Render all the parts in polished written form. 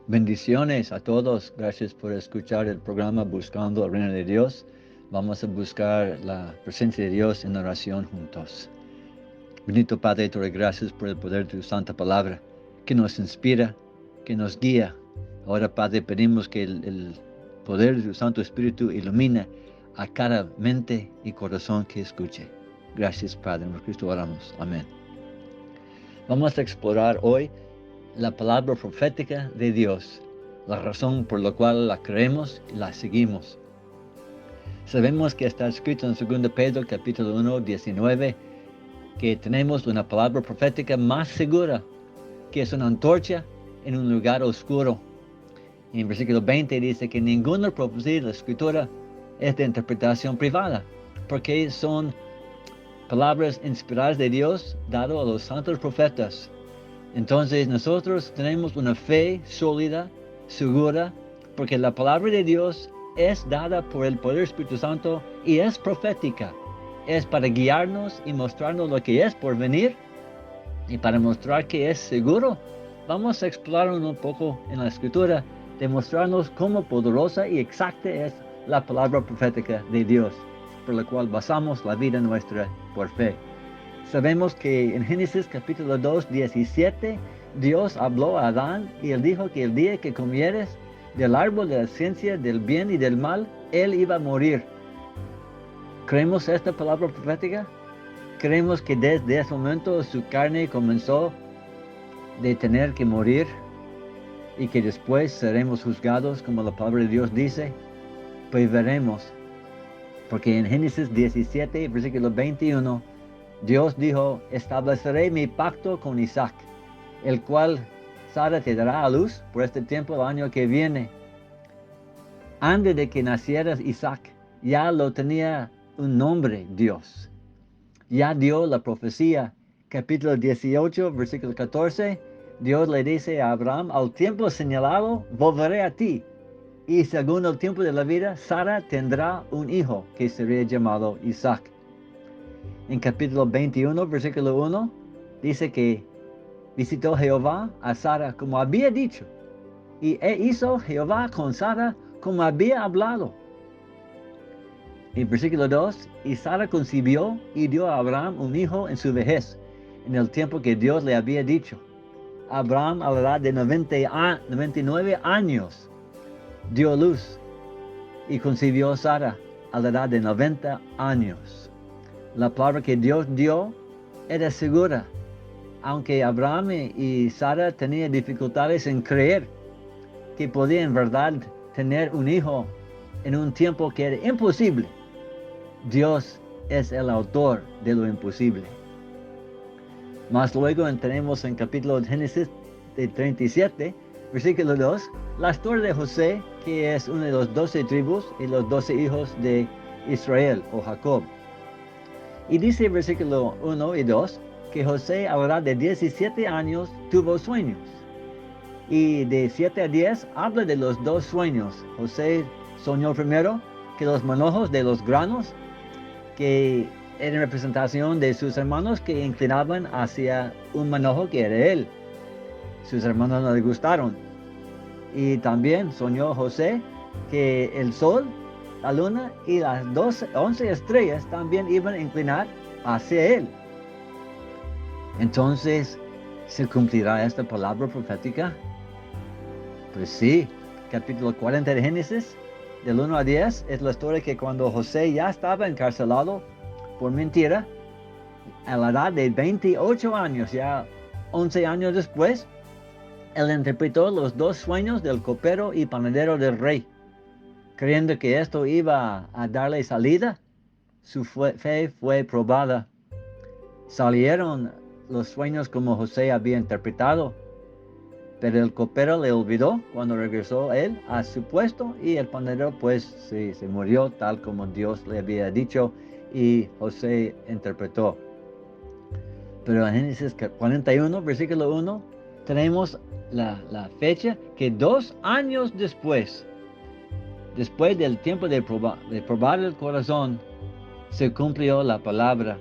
Bendiciones a todos. Gracias por escuchar el programa Buscando el Reino de Dios. Vamos a buscar la presencia de Dios en oración juntos. Bendito Padre, te doy gracias por el poder de tu santa palabra, que nos inspira, que nos guía. Ahora, Padre, pedimos que el poder de tu Santo Espíritu ilumine a cada mente y corazón que escuche. Gracias, Padre. En Cristo oramos. Amén. Vamos a explorar hoy la palabra profética de Dios, la razón por la cual la creemos y la seguimos. Sabemos que está escrito en 2 Pedro capítulo 1, 19, que tenemos una palabra profética más segura, que es una antorcha en un lugar oscuro. Y en versículo 20 dice que ninguna profecía de la Escritura es de interpretación privada, porque son palabras inspiradas de Dios, dado a los santos profetas. Entonces nosotros tenemos una fe sólida, segura, porque la palabra de Dios es dada por el poder del Espíritu Santo y es profética. Es para guiarnos y mostrarnos lo que es por venir y para mostrar que es seguro. Vamos a explorar un poco en la Escritura, demostrarnos cómo poderosa y exacta es la palabra profética de Dios, por la cual basamos la vida nuestra por fe. Sabemos que en Génesis capítulo 2, 17, Dios habló a Adán y él dijo que el día que comieres del árbol de la ciencia del bien y del mal, él iba a morir. ¿Creemos esta palabra profética? ¿Creemos que desde ese momento su carne comenzó de tener que morir y que después seremos juzgados como la palabra de Dios dice? Pues veremos, porque en Génesis 17, versículo 21, Dios dijo, estableceré mi pacto con Isaac, el cual Sara te dará a luz por este tiempo el año que viene. Antes de que naciera Isaac, ya lo tenía un nombre Dios. Ya dio la profecía, capítulo 18, versículo 14, Dios le dice a Abraham, al tiempo señalado volveré a ti, y según el tiempo de la vida, Sara tendrá un hijo que sería llamado Isaac. En capítulo 21, versículo 1, dice que visitó Jehová a Sara como había dicho, y hizo Jehová con Sara como había hablado. En versículo 2, y Sara concibió y dio a Abraham un hijo en su vejez, en el tiempo que Dios le había dicho. Abraham, a la edad de 99 años, dio luz y concibió a Sara a la edad de 90 años. La palabra que Dios dio era segura, aunque Abraham y Sara tenían dificultades en creer que podían en verdad tener un hijo en un tiempo que era imposible. Dios es el autor de lo imposible. Más luego tenemos en capítulo de Génesis de 37, versículo 2, la historia de José, que es uno de los 12 tribus y los 12 hijos de Israel o Jacob. Y dice versículo 1 y 2 que José a la edad de 17 años tuvo sueños. Y de 7 a 10 habla de los dos sueños. José soñó primero que los manojos de los granos, que eran representación de sus hermanos que inclinaban hacia un manojo que era él. Sus hermanos no le gustaron. Y también soñó José que el sol, la luna y las 11 estrellas también iban a inclinar hacia él. Entonces, ¿se cumplirá esta palabra profética? Pues sí, capítulo 40 de Génesis, del 1 a 10, es la historia que cuando José ya estaba encarcelado por mentira, a la edad de 28 años, ya 11 años después, él interpretó los dos sueños del copero y panadero del rey. Creyendo que esto iba a darle salida, su fe fue probada. Salieron los sueños como José había interpretado, pero el copero le olvidó cuando regresó él a su puesto y el panadero pues se murió tal como Dios le había dicho y José interpretó. Pero en Génesis 41, versículo 1, tenemos la fecha que 2 años después del tiempo de probar el corazón, se cumplió la palabra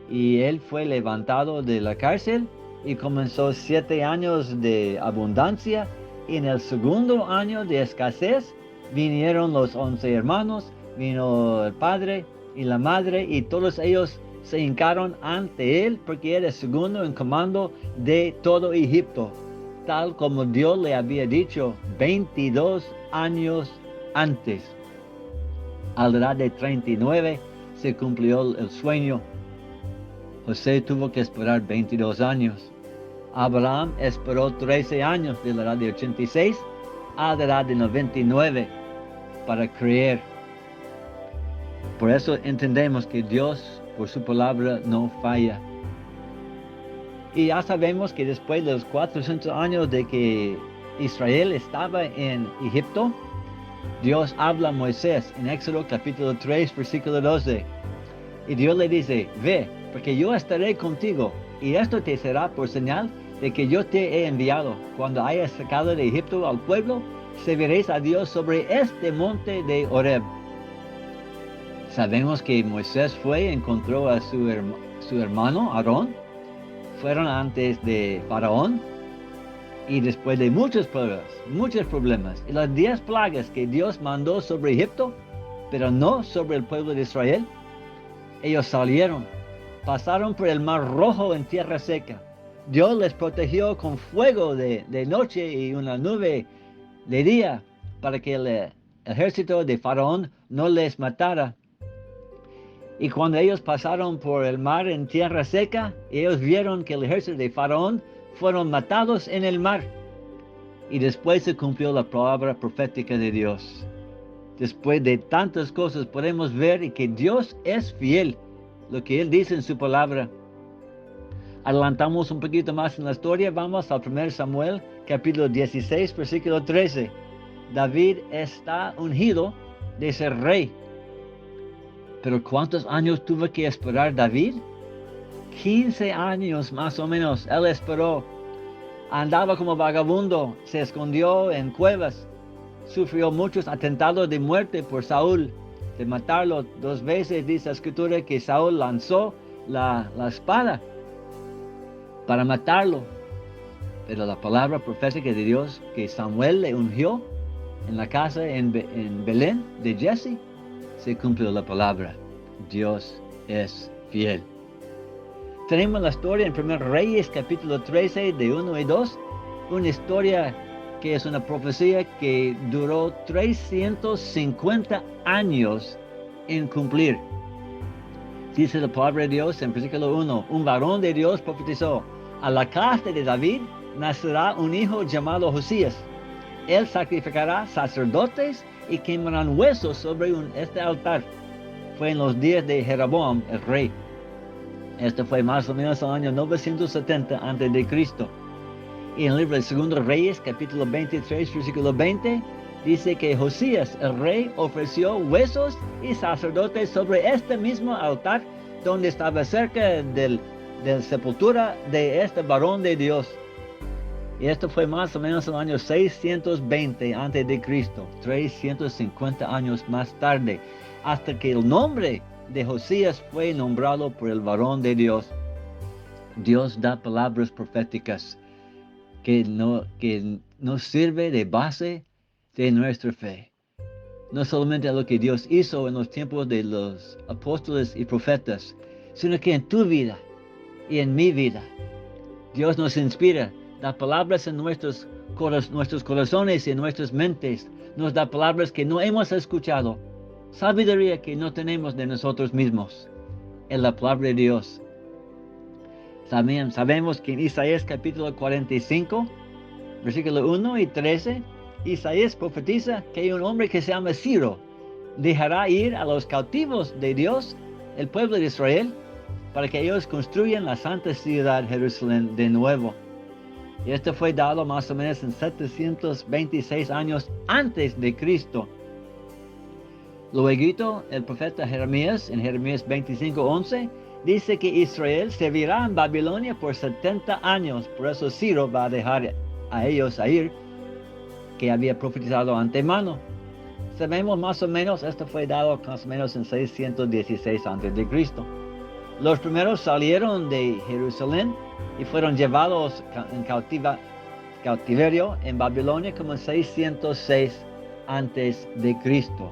y él fue levantado de la cárcel y comenzó 7 años de abundancia Y en el segundo año de escasez vinieron los 11 hermanos, vino el padre y la madre, y todos ellos se hincaron ante él porque era el segundo en comando de todo Egipto, tal como Dios le había dicho 22 años antes. A la edad de 39 se cumplió el sueño. José tuvo que esperar 22 años. Abraham esperó 13 años, de la edad de 86 a la edad de 99, para creer. Por eso entendemos que Dios, por su palabra, no falla. Y ya sabemos que después de los 400 años de que Israel estaba en Egipto, Dios habla a Moisés en Éxodo capítulo 3, versículo 12. Y Dios le dice, ve, porque yo estaré contigo, y esto te será por señal de que yo te he enviado. Cuando hayas sacado de Egipto al pueblo, serviréis a Dios sobre este monte de Horeb. Sabemos que Moisés fue y encontró a su hermano Aarón. Fueron antes de Faraón, y después de muchos problemas, y las 10 plagas que Dios mandó sobre Egipto, pero no sobre el pueblo de Israel, ellos salieron, pasaron por el Mar Rojo en tierra seca. Dios les protegió con fuego de noche y una nube de día para que el ejército de Faraón no les matara. Y cuando ellos pasaron por el mar en tierra seca, ellos vieron que el ejército de Faraón fueron matados en el mar. Y después se cumplió la palabra profética de Dios. Después de tantas cosas podemos ver que Dios es fiel, lo que Él dice en su palabra. Adelantamos un poquito más en la historia, vamos al 1 Samuel, capítulo 16, versículo 13. David está ungido de ser rey. Pero ¿cuántos años tuvo que esperar David? 15 años más o menos. Él esperó. Andaba como vagabundo, se escondió en cuevas. Sufrió muchos atentados de muerte por Saúl, de matarlo 2 veces. Dice la escritura que Saúl lanzó la espada para matarlo. Pero la palabra profética de Dios que Samuel le ungió en la casa en Belén de Jesse, se cumplió la palabra. Dios es fiel. Tenemos la historia en 1 Reyes capítulo 13 de 1 y 2. Una historia que es una profecía que duró 350 años en cumplir. Dice la palabra de Dios en versículo 1. Un varón de Dios profetizó: a la casa de David nacerá un hijo llamado Josías. Él sacrificará sacerdotes y quemarán huesos sobre este altar. Fue en los días de Jeroboam, el rey. Esto fue más o menos el año 970 a.C. Y en el libro de 2 Reyes, capítulo 23, versículo 20, dice que Josías, el rey, ofreció huesos y sacerdotes sobre este mismo altar donde estaba cerca de la sepultura de este varón de Dios. Y esto fue más o menos en el año 620 a.C., 350 años más tarde, hasta que el nombre de Josías fue nombrado por el varón de Dios. Dios da palabras proféticas que nos sirve de base de nuestra fe. No solamente lo que Dios hizo en los tiempos de los apóstoles y profetas, sino que en tu vida y en mi vida. Dios nos inspira, da palabras en nuestros corazones y en nuestras mentes. Nos da palabras que no hemos escuchado. Sabiduría que no tenemos de nosotros mismos. En la palabra de Dios. También sabemos que en Isaías capítulo 45, versículo 1 y 13, Isaías profetiza que un hombre que se llama Ciro dejará ir a los cautivos de Dios, el pueblo de Israel, para que ellos construyan la santa ciudad Jerusalén de nuevo. Y esto fue dado más o menos en 726 años antes de Cristo. Luego el profeta Jeremías, en Jeremías 25:11, dice que Israel servirá en Babilonia por 70 años. Por eso Ciro va a dejar a ellos a ir, que había profetizado antemano. Sabemos más o menos, esto fue dado más o menos en 616 a.C. Los primeros salieron de Jerusalén y fueron llevados en cautiverio en Babilonia como 606 antes de Cristo.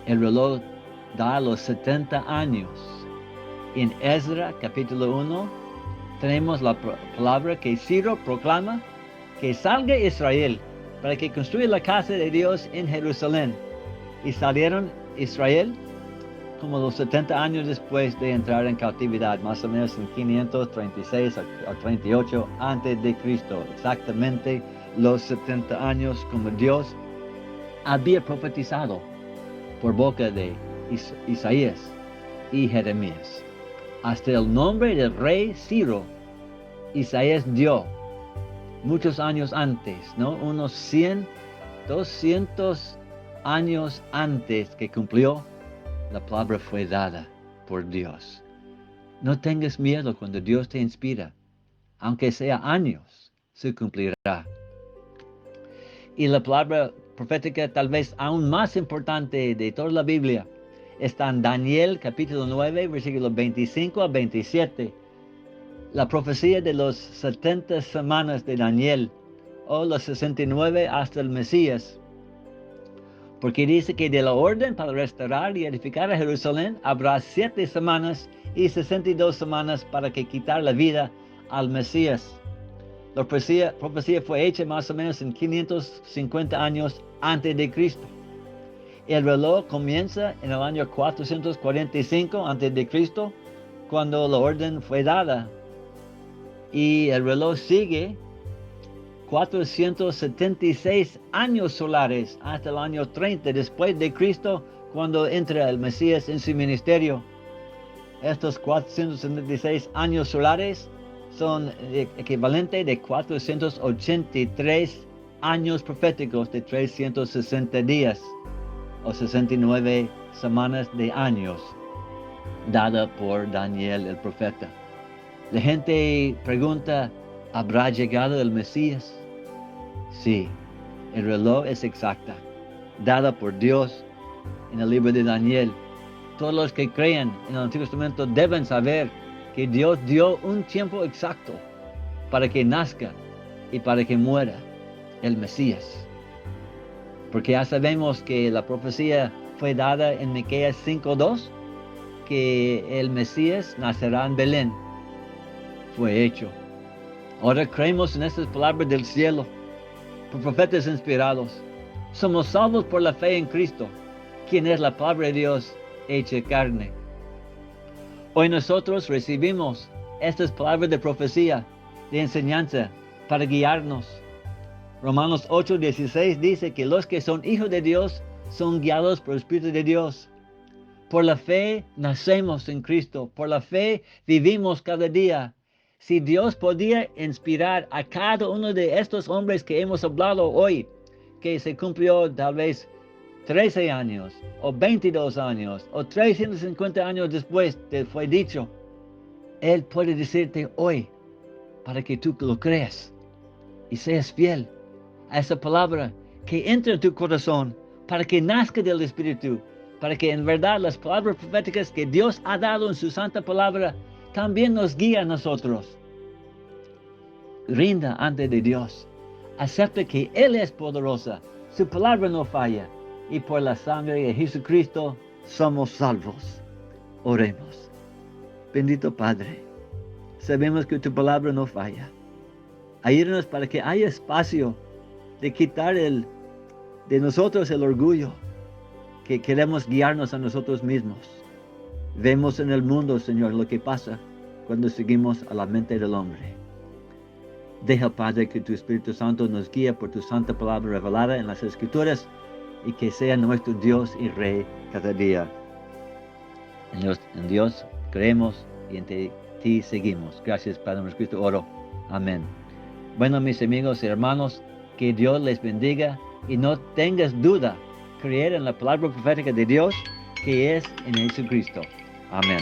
El reloj da los 70 años. En Ezra capítulo 1 tenemos la palabra que Ciro proclama que salga Israel para que construya la casa de Dios en Jerusalén. Y salieron Israel como los 70 años después de entrar en cautividad, más o menos en 536 a 38 antes de Cristo, exactamente los 70 años como Dios había profetizado por boca de Isaías y Jeremías. Hasta el nombre del rey Ciro, Isaías dio muchos años antes, ¿no? Unos 100, 200 años antes que cumplió, la palabra fue dada por Dios. No tengas miedo cuando Dios te inspira, aunque sea años, se cumplirá. Y la palabra profética tal vez aún más importante de toda la Biblia está en Daniel capítulo 9, versículos 25 a 27. La profecía de los 70 semanas de Daniel, o los 69 hasta el Mesías. Porque dice que de la orden para restaurar y edificar a Jerusalén habrá 7 semanas y 62 semanas para que quitar la vida al Mesías. La profecía fue hecha más o menos en 550 años antes de Cristo. El reloj comienza en el año 445 antes de Cristo, cuando la orden fue dada. Y el reloj sigue 476 años solares hasta el año 30 después de Cristo, cuando entra el Mesías en su ministerio. Estos 476 años solares son equivalentes de 483 años proféticos de 360 días o 69 semanas de años, dada por Daniel el profeta. La gente pregunta, ¿habrá llegado el Mesías? Sí, el reloj es exacta, dada por Dios en el libro de Daniel. Todos los que creen en el Antiguo Testamento deben saber que Dios dio un tiempo exacto para que nazca y para que muera el Mesías. Porque ya sabemos que la profecía fue dada en Miqueas 5:2, que el Mesías nacerá en Belén. Fue hecho. Ahora creemos en estas palabras del cielo, por profetas inspirados. Somos salvos por la fe en Cristo, quien es la palabra de Dios hecha carne. Hoy nosotros recibimos estas palabras de profecía, de enseñanza, para guiarnos. Romanos 8:16 dice que los que son hijos de Dios son guiados por el Espíritu de Dios. Por la fe nacemos en Cristo, por la fe vivimos cada día. Si Dios podía inspirar a cada uno de estos hombres que hemos hablado hoy, que se cumplió tal vez 13 años, o 22 años, o 350 años después te fue dicho, Él puede decirte hoy, para que tú lo creas y seas fiel a esa palabra que entra en tu corazón, para que nazca del Espíritu, para que en verdad las palabras proféticas que Dios ha dado en su santa palabra también nos guíen a nosotros. Rinda ante de Dios, acepta que Él es poderosa, su palabra no falla, y por la sangre de Jesucristo somos salvos. Oremos. Bendito Padre, sabemos que tu palabra no falla. Ayúdanos para que haya espacio de quitar de nosotros el orgullo, que queremos guiarnos a nosotros mismos. Vemos en el mundo, Señor, lo que pasa cuando seguimos a la mente del hombre. Deja, Padre, que tu Espíritu Santo nos guíe por tu santa palabra revelada en las Escrituras, y que sea nuestro Dios y Rey cada día. En Dios creemos y en ti seguimos. Gracias, Padre, en Cristo oro. Amén. Bueno, mis amigos y hermanos, que Dios les bendiga y no tengas duda, creer en la palabra profética de Dios que es en Jesucristo. Amén.